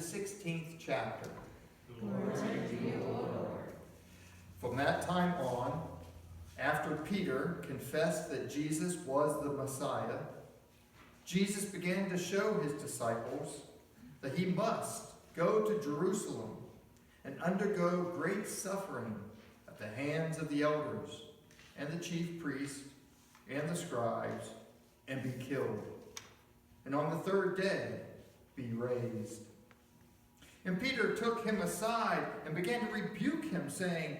16th chapter. Glory to you, O Lord. From that time on, after Peter confessed that Jesus was the Messiah, Jesus began to show his disciples that he must go to Jerusalem and undergo great suffering at the hands of the elders and the chief priests and the scribes, and be killed, and on the third day be raised. And Peter took him aside and began to rebuke him, saying,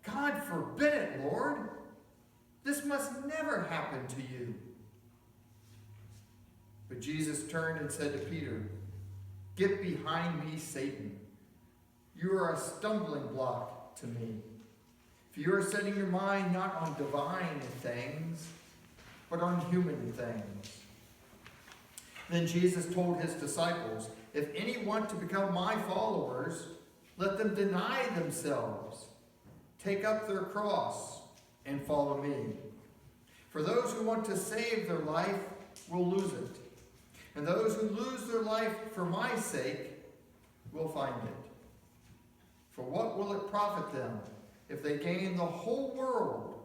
God forbid it, Lord. This must never happen to you. But Jesus turned and said to Peter, Get behind me, Satan. You are a stumbling block to me. For you are setting your mind not on divine things, but on human things. Then Jesus told his disciples, If any want to become my followers, let them deny themselves, take up their cross, and follow me. For those who want to save their life will lose it, and those who lose their life for my sake will find it. For what will it profit them if they gain the whole world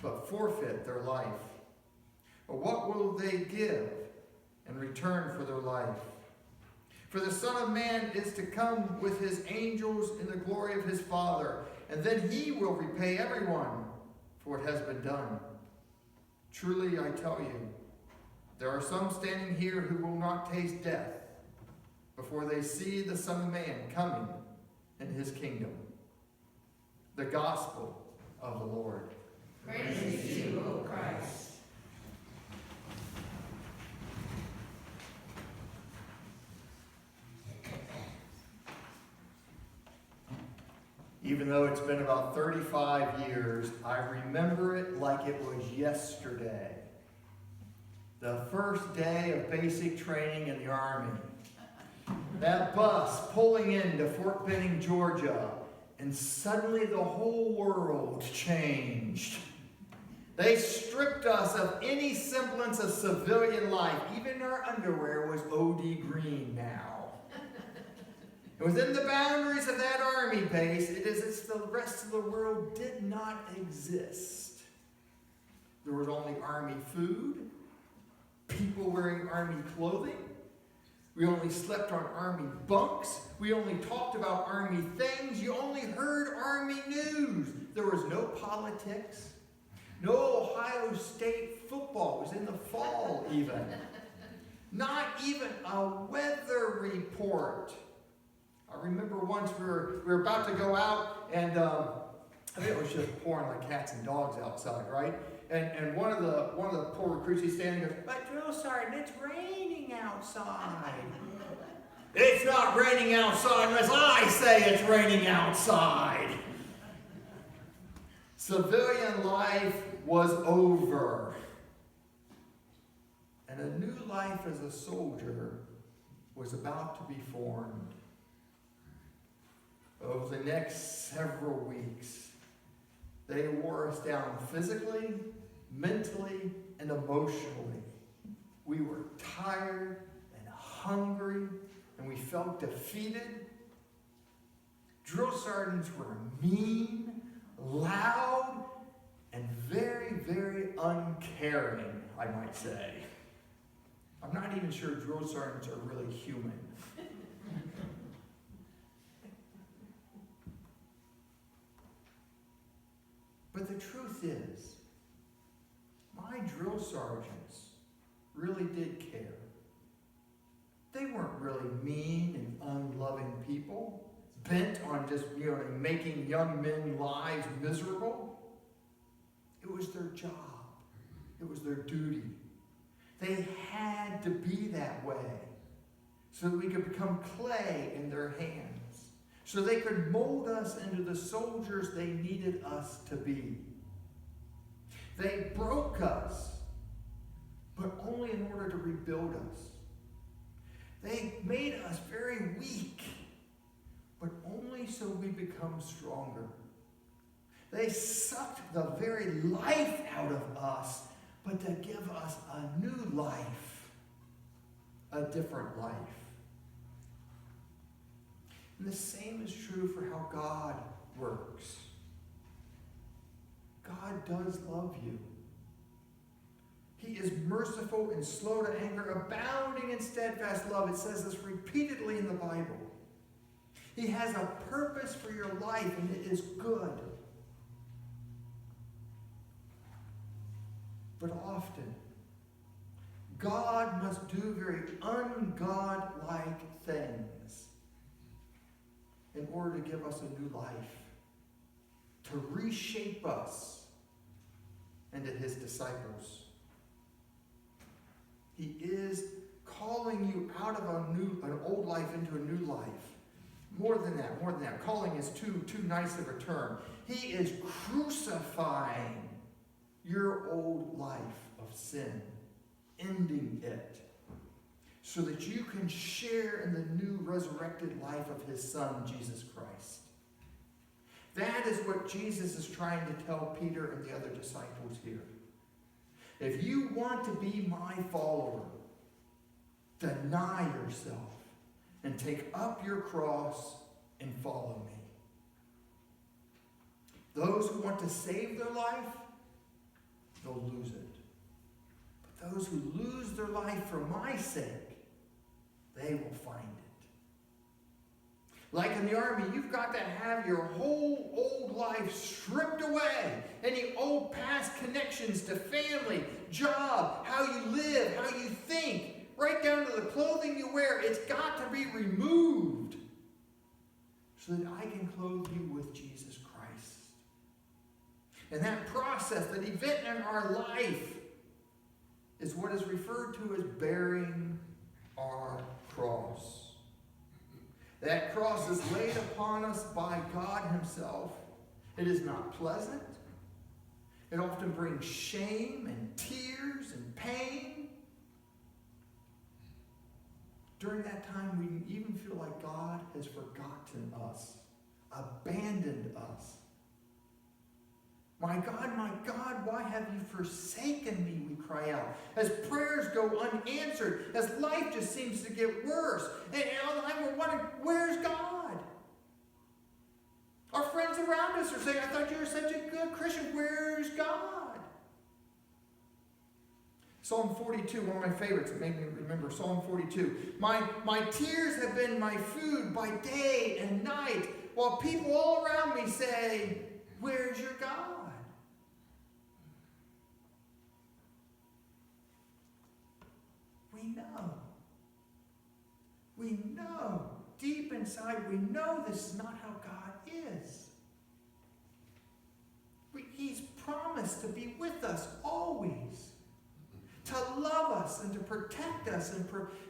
but forfeit their life? Or what will they give in return for their life? For the Son of Man is to come with his angels in the glory of his Father, and then he will repay everyone for what has been done. Truly, I tell you, there are some standing here who will not taste death before they see the Son of Man coming in his kingdom. The Gospel of the Lord. Praise to you, O Christ. Even though it's been about 35 years, I remember it like it was yesterday. The first day of basic training in the Army. That bus pulling into Fort Benning, Georgia, and suddenly the whole world changed. They stripped us of any semblance of civilian life. Even our underwear was OD green now. Within the boundaries of that army base, it is as the rest of the world did not exist. There was only army food, people wearing army clothing. We only slept on army bunks. We only talked about army things. You only heard army news. There was no politics. No Ohio State football. It was in the fall even. Not even a weather report. I remember once we were about to go out, and I think it was just pouring like cats and dogs outside, right? And one of the poor recruits, he's standing there, but drill sergeant, it's raining outside. It's not raining outside unless I say it's raining outside. Civilian life was over. And a new life as a soldier was about to be formed. Over the next several weeks, they wore us down physically, mentally, and emotionally. We were tired and hungry, and we felt defeated. Drill sergeants were mean, loud, and very, very uncaring, I might say. I'm not even sure drill sergeants are really human. But the truth is, my drill sergeants really did care. They weren't really mean and unloving people, bent on just, making young men's lives miserable. It was their job. It was their duty. They had to be that way so that we could become clay in their hands, so they could mold us into the soldiers they needed us to be. They broke us, but only in order to rebuild us. They made us very weak, but only so we become stronger. They sucked the very life out of us, but to give us a new life, a different life. And the same is true for how God works. God does love you. He is merciful and slow to anger, abounding in steadfast love. It says this repeatedly in the Bible. He has a purpose for your life, and it is good. But often, God must do very ungodlike things in order to give us a new life, to reshape us into his disciples. He is calling you out of an old life into a new life. More than that. Calling is too nice of a term. He is crucifying your old life of sin, ending it, so that you can share in the new resurrected life of his Son, Jesus Christ. That is what Jesus is trying to tell Peter and the other disciples here. If you want to be my follower, deny yourself and take up your cross and follow me. Those who want to save their life, they'll lose it. But those who lose their life for my sake, they will find it. Like in the army, you've got to have your whole old life stripped away. Any old past connections to family, job, how you live, how you think, right down to the clothing you wear. It's got to be removed so that I can clothe you with Jesus Christ. And that process, that event in our life, is what is referred to as bearing our cross. That cross is laid upon us by God himself. It is not pleasant. It often brings shame and tears and pain. During that time, we even feel like God has forgotten us, abandoned us. My God, why have you forsaken me? We cry out. As prayers go unanswered, as life just seems to get worse. And we're wondering, where's God? Our friends around us are saying, I thought you were such a good Christian. Where's God? Psalm 42, one of my favorites. It made me remember Psalm 42. My tears have been my food by day and night, while people all around me say, where's your God? We know, deep inside, we know this is not how God is. He's promised to be with us always, to love us and to protect us and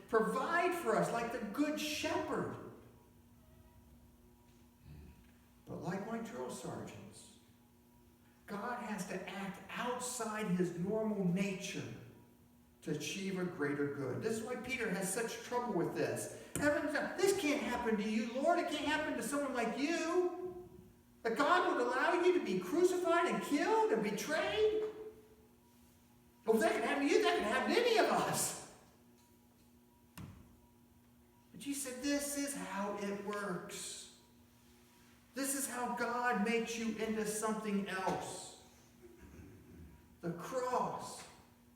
provide for us like the good shepherd. But like my drill sergeants, God has to act outside his normal nature to achieve a greater good. This is why Peter has such trouble with this. This can't happen to you, Lord. It can't happen to someone like you. That God would allow you to be crucified and killed and betrayed. Well, if that can happen to you, that can happen to any of us. But you said, this is how it works. This is how God makes you into something else. The cross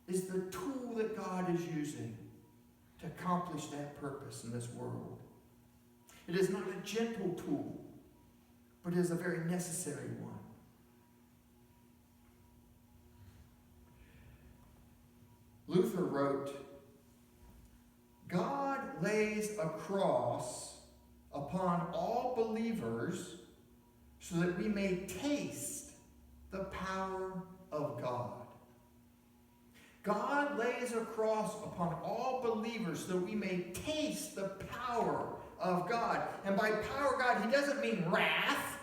is the tool that God is using to accomplish that purpose in this world. It is not a gentle tool, but it is a very necessary one. Luther wrote, God lays a cross upon all believers so that we may taste the power of God. God lays a cross upon all believers so we may taste the power of God. And by power, God, he doesn't mean wrath.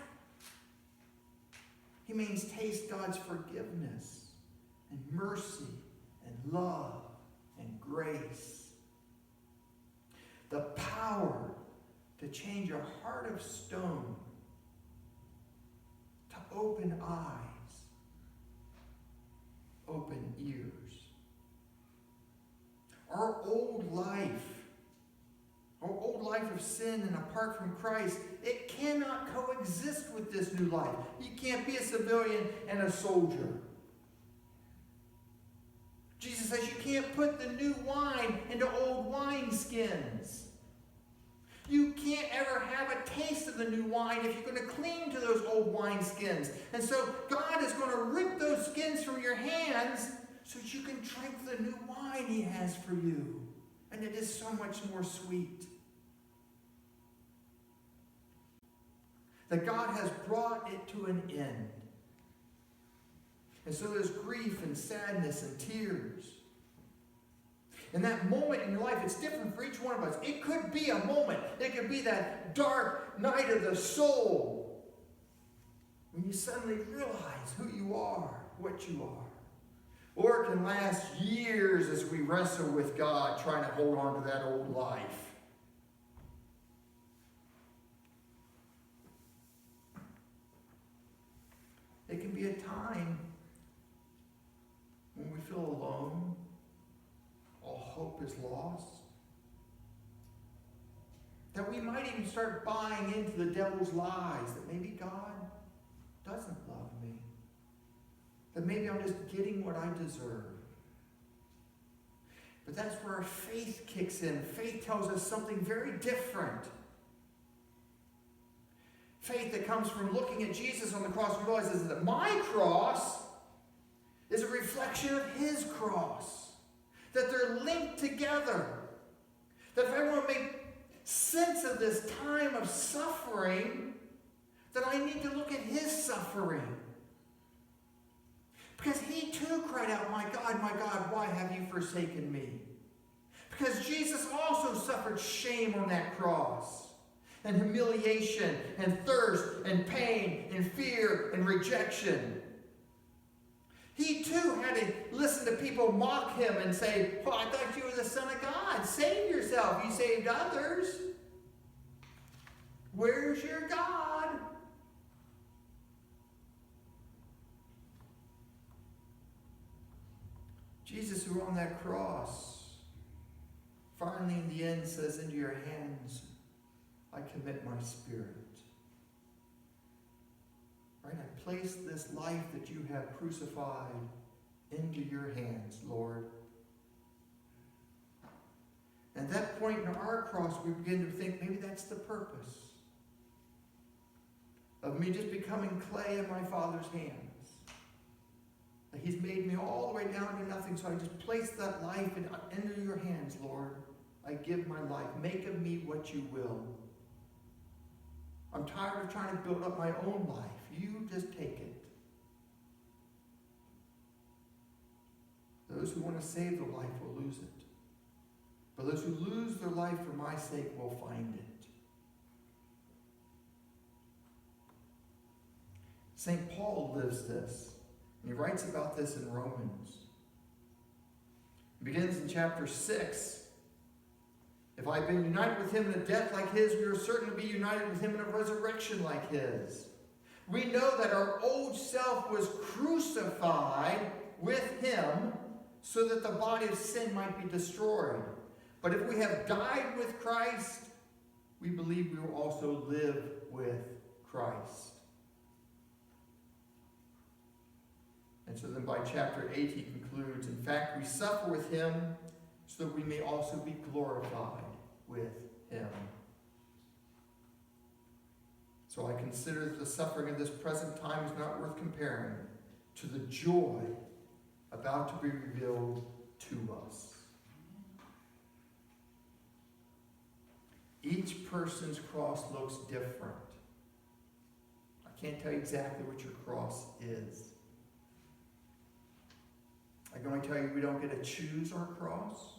He means taste God's forgiveness and mercy and love and grace. The power to change a heart of stone to open eyes, open ears. Our old life Our old life of sin and apart from Christ, it cannot coexist with this new life. You can't be a civilian and a soldier. Jesus says you can't put the new wine into old wineskins. You can't ever have a taste of the new wine if you're going to cling to those old wineskins. And so God is going to rip those skins from your hands so that you can drink the new wine He has for you. And it is so much more sweet. That God has brought it to an end. And so there's grief and sadness and tears. And that moment in your life, it's different for each one of us. It could be a moment. It could be that dark night of the soul when you suddenly realize who you are, what you are. Or it can last years as we wrestle with God, trying to hold on to that old life. It can be a time when we feel alone, all hope is lost, that we might even start buying into the devil's lies, that maybe God doesn't love me, that maybe I'm just getting what I deserve. But that's where our faith kicks in. Faith tells us something very different. Faith that comes from looking at Jesus on the cross and realizes that my cross is a reflection of His cross. That they're linked together. That if I want to make sense of this time of suffering, that I need to look at His suffering. Because He too cried out, my God, why have you forsaken me? Because Jesus also suffered shame on that cross. And humiliation, and thirst, and pain, and fear, and rejection. He too had to listen to people mock Him and say, "Oh, I thought you were the Son of God. Save yourself. You saved others. Where's your God?" Jesus, who on that cross, finally in the end says, "Into your hands I commit my spirit." Right? I place this life that you have crucified into your hands, Lord. And at that point in our cross, we begin to think maybe that's the purpose of me just becoming clay in my Father's hands. That He's made me all the way down to nothing, so I just place that life into your hands, Lord. I give my life. Make of me what you will. I'm tired of trying to build up my own life. You just take it. Those who want to save their life will lose it. But those who lose their life for my sake will find it. St. Paul lives this. And he writes about this in Romans. It begins in chapter 6. If I've been united with Him in a death like His, we are certain to be united with Him in a resurrection like His. We know that our old self was crucified with Him so that the body of sin might be destroyed. But if we have died with Christ, we believe we will also live with Christ. And so then by chapter 8 he concludes, in fact, we suffer with Him so that we may also be glorified with Him. So I consider that the suffering of this present time is not worth comparing to the joy about to be revealed to us. Each person's cross looks different. I can't tell you exactly what your cross is. I can only tell you we don't get to choose our cross.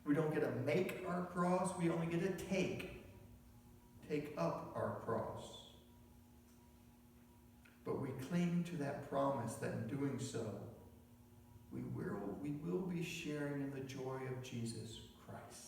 We don't get to make our cross. We only get to take up our cross. But we cling to that promise that in doing so, we will be sharing in the joy of Jesus Christ.